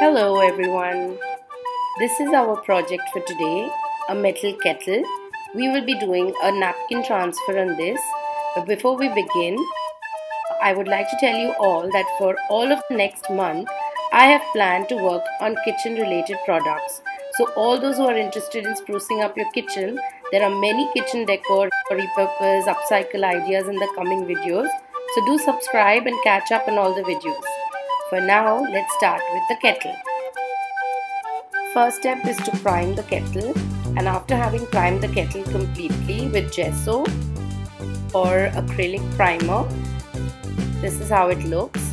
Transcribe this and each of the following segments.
Hello everyone, this is our project for today, a metal kettle. We will be doing a napkin transfer on this, but before we begin, I would like to tell you all that for all of the next month, I have planned to work on kitchen related products. So all those who are interested in sprucing up your kitchen, there are many kitchen decor, repurpose, upcycle ideas in the coming videos. So do subscribe and catch up on all the videos. For now, let's start with the kettle. First step is to prime the kettle, and after having primed the kettle completely with GESSO or acrylic primer, this is how it looks.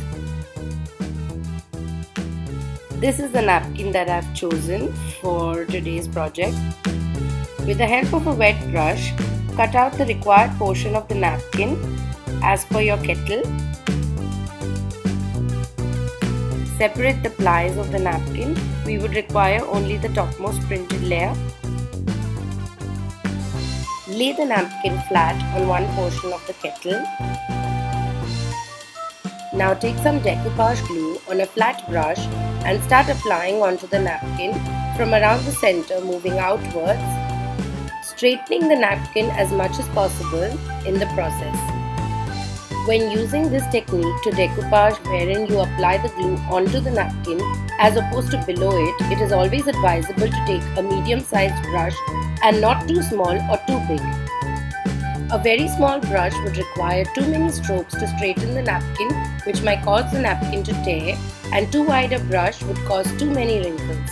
This is the napkin that I've chosen for today's project. With the help of a wet brush, cut out the required portion of the napkin as per your kettle. Separate the plies of the napkin. We would require only the topmost printed layer. Lay the napkin flat on one portion of the kettle. Now take some decoupage glue on a flat brush and start applying onto the napkin from around the center, moving outwards, straightening the napkin as much as possible in the process. When using this technique to decoupage, wherein you apply the glue onto the napkin as opposed to below it, it is always advisable to take a medium-sized brush and not too small or too big. A very small brush would require too many strokes to straighten the napkin, which might cause the napkin to tear, and too wide a brush would cause too many wrinkles.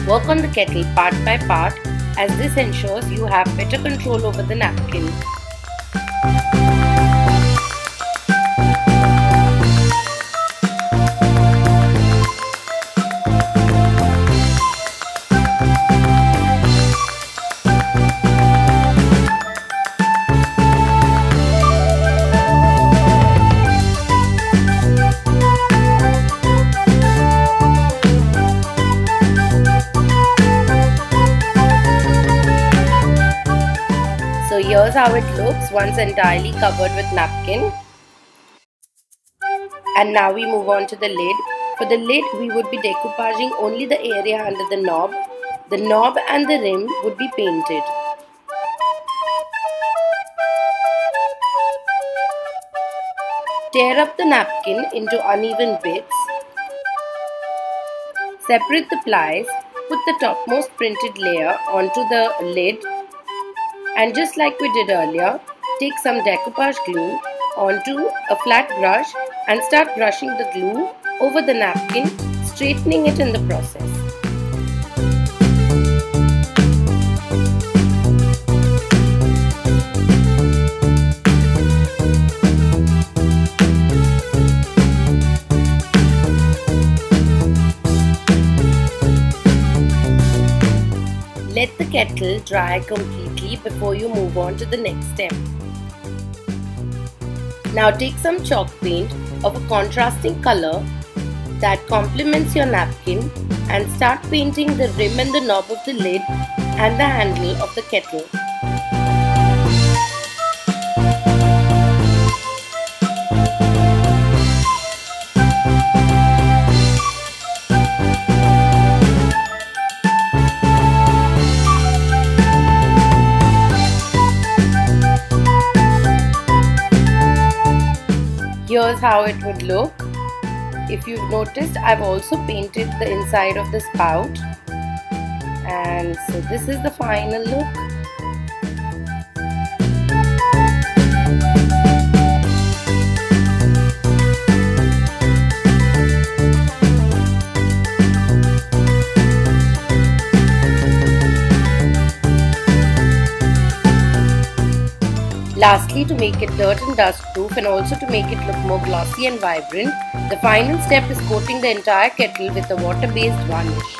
Work on the kettle part by part, as this ensures you have better control over the napkin. So here's how it looks once entirely covered with napkin. And now we move on to the lid. For the lid, we would be decoupaging only the area under the knob. The knob and the rim would be painted. Tear up the napkin into uneven bits. Separate the plies. Put the topmost printed layer onto the lid. And just like we did earlier, take some decoupage glue onto a flat brush and start brushing the glue over the napkin, straightening it in the process. Let the kettle dry completely before you move on to the next step. Now take some chalk paint of a contrasting color that complements your napkin and start painting the rim and the knob of the lid and the handle of the kettle. Here's how it would look. If you've noticed, I've also painted the inside of the spout, and so this is the final look. Lastly, to make it dirt and dust proof and also to make it look more glossy and vibrant, the final step is coating the entire kettle with a water-based varnish.